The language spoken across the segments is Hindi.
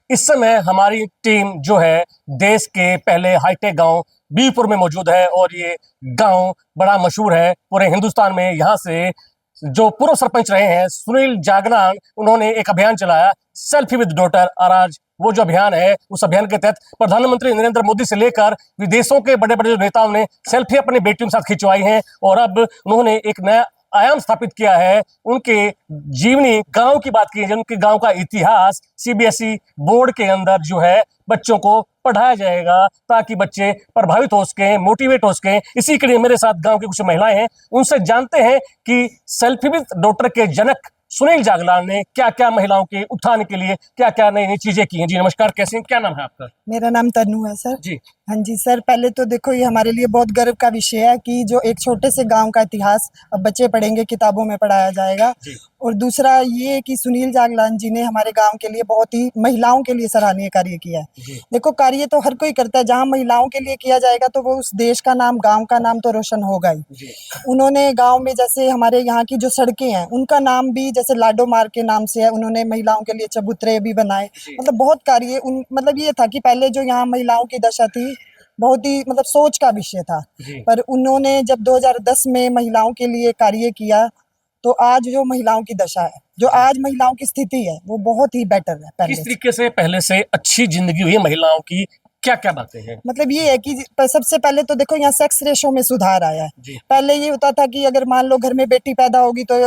इस समय हमारी टीम जो है देश के पहले हाईटेक गांव बीपुर में मौजूद है और ये गांव बड़ा मशहूर है पूरे हिंदुस्तान में। यहाँ से जो पूर्व सरपंच रहे हैं सुनील जागलान, उन्होंने एक अभियान चलाया सेल्फी विद डॉटर। और आज वो जो अभियान है उस अभियान के तहत प्रधानमंत्री नरेंद्र मोदी से लेकर विदेशों के बड़े बड़े नेताओं ने सेल्फी अपनी बेटियों के साथ खिंचवाई है और अब उन्होंने एक नया आयाम स्थापित किया है। उनके जीवनी गांव की बात की है, उनके गांव का इतिहास सीबीएसई बोर्ड के अंदर जो है बच्चों को पढ़ाया जाएगा ताकि बच्चे प्रभावित हो सकें, मोटिवेट हो सकें। इसी के लिए मेरे साथ गांव की कुछ महिलाएं हैं, उनसे जानते हैं कि सेल्फी विद डॉटर के जनक सुनील जागलान ने क्या क्या महिलाओं के उत्थान के लिए क्या क्या नई नई चीजें की हैं। जी नमस्कार, कैसे हैं, क्या नाम है आपका? मेरा नाम तनु है सर। जी हाँ जी सर, पहले तो देखो ये हमारे लिए बहुत गर्व का विषय है कि जो एक छोटे से गांव का इतिहास अब बच्चे पढ़ेंगे, किताबों में पढ़ाया जाएगा। और दूसरा ये कि सुनील जागलान जी ने हमारे गांव के लिए बहुत ही महिलाओं के लिए सराहनीय कार्य किया है। देखो कार्य तो हर कोई करता है, जहाँ महिलाओं के लिए किया जाएगा तो वो उस देश का नाम, गाँव का नाम तो रोशन होगा ही। उन्होंने गाँव में जैसे हमारे यहाँ की जो सड़कें हैं उनका नाम भी जैसे लाडो मार के नाम से है, उन्होंने महिलाओं के लिए चबूतरे भी बनाए। मतलब बहुत कार्य मतलब ये था कि पहले जो यहाँ महिलाओं की दशा थी बहुत ही मतलब सोच का विषय था, पर उन्होंने जब 2010 में महिलाओं के लिए कार्य किया तो आज जो महिलाओं की दशा है, जो आज महिलाओं की स्थिति है वो बहुत ही बेटर है पहले। किस तरीके से पहले से अच्छी जिंदगी हुई है महिलाओं की, क्या क्या बातें हैं? मतलब ये है कि सबसे पहले तो देखो यहाँ सेक्स रेशो में सुधार आया है। पहले ये होता था कि अगर मान लो घर में बेटी पैदा होगी तो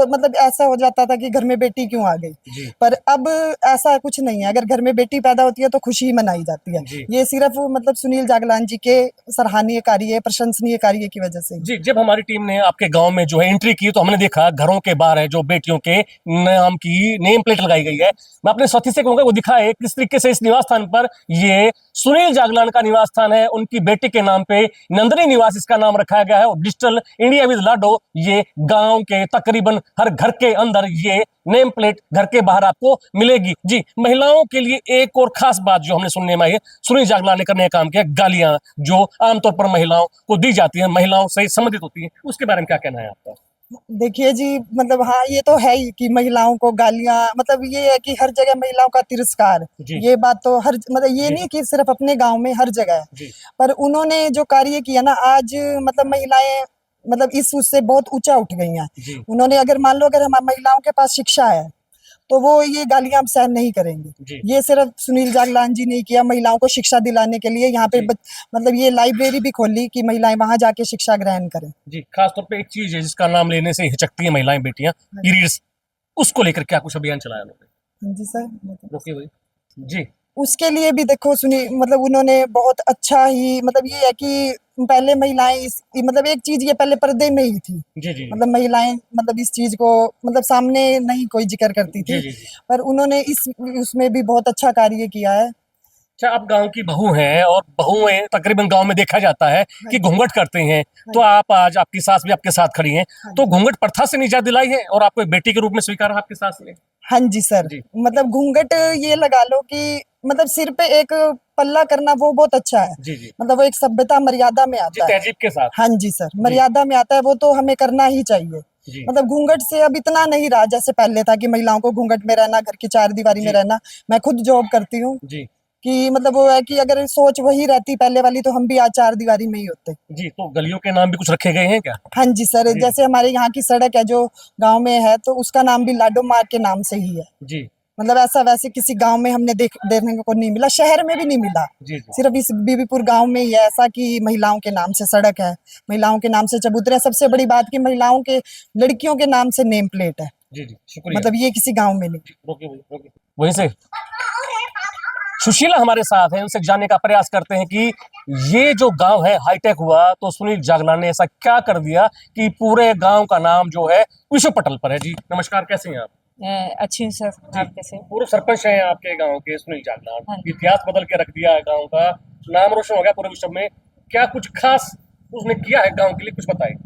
मतलब ऐसा हो जाता था कि घर में बेटी क्यों आ गई, पर अब ऐसा कुछ नहीं है। अगर घर में बेटी पैदा होती है तो खुशी मनाई जाती है। ये सिर्फ मतलब सुनील जागलान जी के सराहनीय कार्य, प्रशंसनीय कार्य की वजह से। जी, जब हमारी टीम ने आपके गांव में जो है एंट्री की तो हमने देखा घरों के बाहर है जो बेटियों के नाम की नेम प्लेट लगाई गई है। मैं अपने साथी से कहूंगा वो दिखाए किस तरीके से इस निवास स्थान पर, ये सुनील जागलान का निवास स्थान है, उनकी बेटी के नाम पे नंदनी निवास इसका नाम रखा गया है। और डिजिटल इंडिया विद लाडो, ये गांव के तकरीबन हर घर के अंदर ये नेम प्लेट घर के बाहर आपको मिलेगी। जी, महिलाओं के लिए एक और खास बात जो हमने सुनने में आई है, सुनील जागलान ने करने का काम किया, गालियां जो आमतौर पर महिलाओं को दी जाती हैं, महिलाओं से संबंधित होती हैं, उसके बारे में क्या कहना है आपका? देखिए जी, मतलब हाँ ये तो है ही कि महिलाओं को गालियां, मतलब ये है कि हर जगह महिलाओं का तिरस्कार, ये बात तो हर मतलब ये नहीं कि सिर्फ अपने गांव में, हर जगह है। पर उन्होंने जो कार्य किया ना आज, मतलब महिलाएं मतलब इस उससे बहुत ऊंचा उठ गई हैं। उन्होंने अगर मान लो अगर हमारी महिलाओं के पास शिक्षा है तो वो ये गालियां सहन नहीं करेंगे। ये सिर्फ सुनील जागलान जी ने किया महिलाओं को शिक्षा दिलाने के लिए। यहाँ पे मतलब ये लाइब्रेरी भी खोली कि महिलाएं वहां जाके शिक्षा ग्रहण करें। जी, खासतौर पे एक चीज है जिसका नाम लेने से हिचकती है महिलाएं, बेटियां, पीरियड्स, उसको लेकर क्या कुछ अभियान चलाया उन्होंने? जी सर, ओके भाई जी। उसके लिए भी देखो सुनी मतलब उन्होंने बहुत अच्छा ही, मतलब ये है कि पहले महिलाएं इस मतलब एक चीज ये पहले पर्दे में ही थी। मतलब महिलाएं मतलब इस चीज को मतलब सामने नहीं कोई जिक्र करती थी। पर उन्होंने इस उसमें भी बहुत अच्छा कार्य किया है। अच्छा, आप गांव की बहू हैं और बहुएं तकरीबन गांव में देखा जाता है कि घूंघट करते हैं, तो आप आज आपकी सास भी आपके साथ खड़ी हैं, तो घूंघट प्रथा से निजात दिलाई है और आपको एक बेटी के रूप में स्वीकार आपकी सास ने? हाँ जी सर, मतलब घूंघट ये लगा लो कि मतलब सिर पे एक पल्ला करना वो बहुत अच्छा है। मतलब वो एक सभ्यता मर्यादा में आता है, तहजीब के साथ। हाँ जी सर, मर्यादा में आता है, वो तो हमें करना ही चाहिए। मतलब घूंघट से अब इतना नहीं रहा जैसे पहले था कि महिलाओं को घूंघट में रहना, घर की चार दीवारी में रहना। मैं खुद जॉब करती हूँ कि मतलब वो है कि अगर सोच वही रहती पहले वाली तो हम भी आज चार दीवारी में ही होते। जी, तो गलियों के नाम भी कुछ रखे गए हैं क्या? हाँ जी सर, जैसे हमारे यहाँ की सड़क है जो गांव में है तो उसका नाम भी लाडो मार के नाम से ही है। जी, मतलब ऐसा वैसे किसी गांव में हमने देखने को नहीं मिला, शहर में भी नहीं मिला। सिर्फ इस बीबीपुर गांव में ही है ऐसा कि महिलाओं के नाम से सड़क है, महिलाओं के नाम से चबूतरे। सबसे बड़ी बात कि महिलाओं के, लड़कियों के नाम से नेम प्लेट है। जी, शुक्रिया। मतलब ये किसी गाँव में नहीं। वहीं से सुशीला हमारे साथ है, उनसे जानने का प्रयास करते हैं कि ये जो गांव है हाईटेक हुआ तो सुनील जागलान ने ऐसा क्या कर दिया कि पूरे गांव का नाम जो है विश्व पटल पर है। जी नमस्कार, कैसे हैं आप? अच्छी हूँ सर, आप कैसे? पूर्व सरपंच हैं आपके गांव के सुनील जागलान, इतिहास बदल के रख दिया है, गांव का नाम रोशन हो गया पूरे विश्व में। क्या कुछ खास उसने किया है गांव के लिए, कुछ बताइए।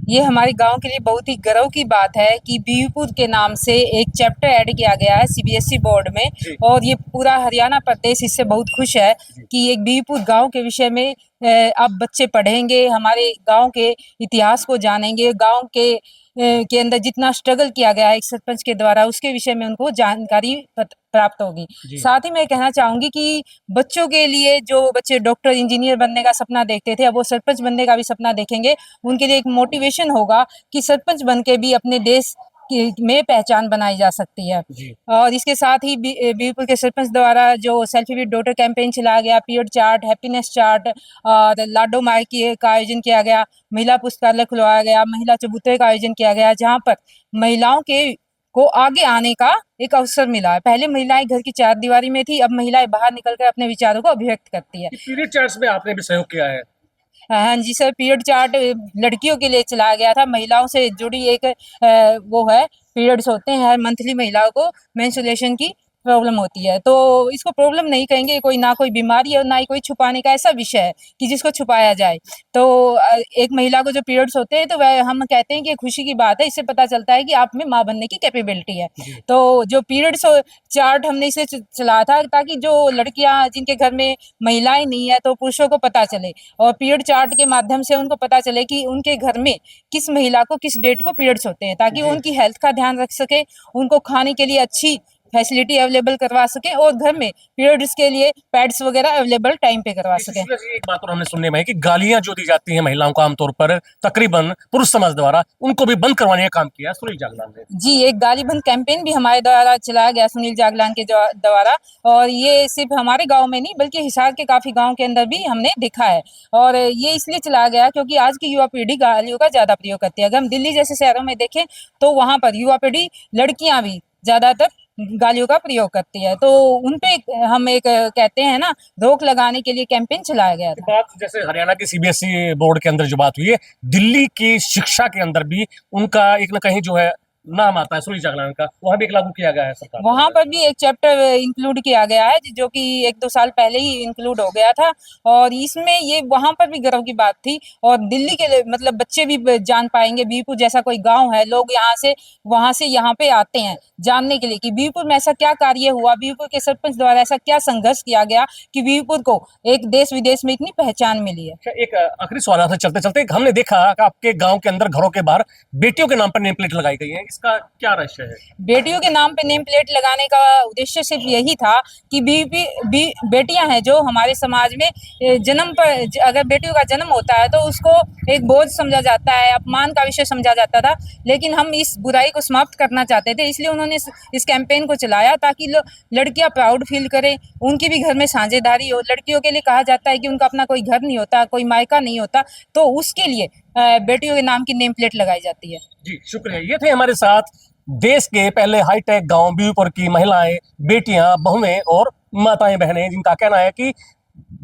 ये हमारे गांव के लिए बहुत ही गर्व की बात है कि बीबीपुर के नाम से एक चैप्टर ऐड किया गया है सीबीएसई बोर्ड में, और ये पूरा हरियाणा प्रदेश इससे बहुत खुश है कि एक बीबीपुर गांव के विषय में अब बच्चे पढ़ेंगे, हमारे गांव के इतिहास को जानेंगे, गांव के के अंदर जितना स्ट्रगल किया गया है एक सरपंच के द्वारा, उसके विषय में उनको जानकारी प्राप्त होगी। साथ ही मैं कहना चाहूंगी कि बच्चों के लिए, जो बच्चे डॉक्टर इंजीनियर बनने का सपना देखते थे, अब वो सरपंच बनने का भी सपना देखेंगे। उनके लिए एक मोटिवेशन होगा कि सरपंच बन के भी अपने देश में पहचान बनाई जा सकती है। और इसके साथ ही बीरपुर के सरपंच द्वारा जो सेल्फी विद डॉटर कैंपेन चलाया गया, पीरियड चार्ट, हैप्पीनेस चार्ट और लाडो मार का आयोजन किया गया, महिला पुस्तकालय खुलवाया गया, महिला चबूतरे का आयोजन किया गया, जहाँ पर महिलाओं के को आगे आने का एक अवसर मिला है। पहले महिलाएं घर की चार दीवारी में थी, अब महिलाएं बाहर निकलकर अपने विचारों को अभिव्यक्त करती है। पीरियड चार्ट्स में आपने भी सहयोग किया है। हाँ जी सर, पीरियड चार्ट लड़कियों के लिए चलाया गया था। महिलाओं से जुड़ी एक वो है, पीरियड्स होते हैं, हर मंथली महिलाओं को मेंस्ट्रुएशन की प्रॉब्लम होती है। तो इसको प्रॉब्लम नहीं कहेंगे, कोई ना कोई बीमारी है, ना ही कोई छुपाने का ऐसा विषय है कि जिसको छुपाया जाए। तो एक महिला को जो पीरियड्स होते हैं तो वह हम कहते हैं कि खुशी की बात है, इससे पता चलता है कि आप में माँ बनने की कैपेबिलिटी है। तो जो पीरियड्स चार्ट हमने इसे चलाया था ताकि जो लड़कियां जिनके घर में महिलाएं नहीं है तो पुरुषों को पता चले, और पीरियड चार्ट के माध्यम से उनको पता चले कि उनके घर में किस महिला को किस डेट को पीरियड्स होते हैं, ताकि वो उनकी हेल्थ का ध्यान रख सके, उनको खाने के लिए अच्छी फैसिलिटी अवेलेबल करवा सके, और घर में पीरियड्स के लिए पैड्स वगैरह अवेलेबल टाइम पे करवा सके। एक बात और हमने सुनने में है कि गालियां जो दी जाती हैं महिलाओं को आमतौर पर तकरीबन पुरुष समाज द्वारा, उनको भी बंद करवाने का काम किया सुनील जागलान ने। जी, एक गाली बंद कैंपेन भी हमारे द्वारा चलाया गया सुनील जागलान के द्वारा, और ये सिर्फ हमारे गांव में नहीं बल्कि हिसार के काफी गांव के अंदर भी हमने देखा है। और ये इसलिए चलाया गया क्योंकि आज की युवा पीढ़ी गालियों का ज्यादा प्रयोग करती है। अगर हम दिल्ली जैसे शहरों में देखें तो वहां पर युवा पीढ़ी, लड़कियां भी ज्यादातर गालियों का प्रयोग करती है, तो उनपे हम एक कहते हैं ना, रोक लगाने के लिए कैंपेन चलाया गया था। बात जैसे हरियाणा की सीबीएसई बोर्ड के अंदर जो बात हुई है, दिल्ली की शिक्षा के अंदर भी उनका एक न कहीं जो है नाम आता है सुनील जागलान का, वहां भी एक लागू किया गया है सरकार। वहां पर भी एक चैप्टर इंक्लूड किया गया है जो कि 1-2 साल पहले ही इंक्लूड हो गया था, और इसमें ये वहां पर भी गर्व की बात थी। और दिल्ली के मतलब बच्चे भी जान पाएंगे, बीरपुर जैसा कोई गांव है, लोग यहाँ से वहां से यहाँ पे आते हैं जानने के लिए कि बीरपुर में ऐसा क्या कार्य हुआ, बीरपुर के सरपंच द्वारा ऐसा क्या संघर्ष किया गया कि बीरपुर को एक देश विदेश में इतनी पहचान मिली है। एक आखिरी सवाल से चलते चलते, हमने देखा कि आपके गांव के अंदर घरों के बाहर बेटियों के नाम पर नेम प्लेट लगाई गई है, इसका क्या रहस्य है? बेटियों के नाम पे नेम प्लेट लगाने का उद्देश्य सिर्फ यही था कि बेटियां हैं जो हमारे समाज में जन्म पर, अगर बेटियों का जन्म होता है तो उसको एक बोझ समझा जाता है, अपमान का विषय समझा जाता था, लेकिन हम इस बुराई को समाप्त करना चाहते थे, इसलिए उन्होंने इस कैंपेन को चलाया ताकि लड़कियां प्राउड फील करें, उनकी भी घर में साझेदारी हो। लड़कियों के लिए कहा जाता है कि उनका अपना कोई घर नहीं होता, कोई मायका नहीं होता, तो उसके लिए बेटियों के नाम की नेम प्लेट लगाई जाती है। जी शुक्रिया। ये थे हमारे साथ देश के पहले हाईटेक गांव बीरपुर की महिलाएं, बेटियां, बहुएं और माताएं, बहनें, जिनका कहना है कि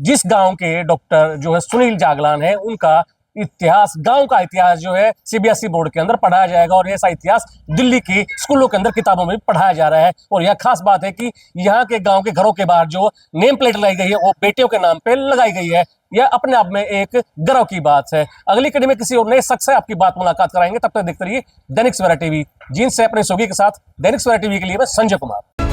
जिस गांव के डॉक्टर जो है सुनील जागलान है, उनका इतिहास, गांव का इतिहास जो है सीबीएसई बोर्ड के अंदर पढ़ाया जाएगा, और ऐसा इतिहास दिल्ली की स्कूलों के अंदर किताबों में भी पढ़ाया जा रहा है। और यह खास बात है कि यहाँ के गांव के घरों के बाहर जो नेम प्लेट लगाई गई है वो बेटियों के नाम पे लगाई गई है। यह अपने आप में एक गर्व की बात है। अगली कड़ी में किसी और नए शख्स से आपकी बात मुलाकात कराएंगे, तब तक देखते रहिए दैनिक सवेरा टीवी। जींस से अपने सोगी के साथ दैनिक सवेरा टीवी के लिए मैं संजय कुमार।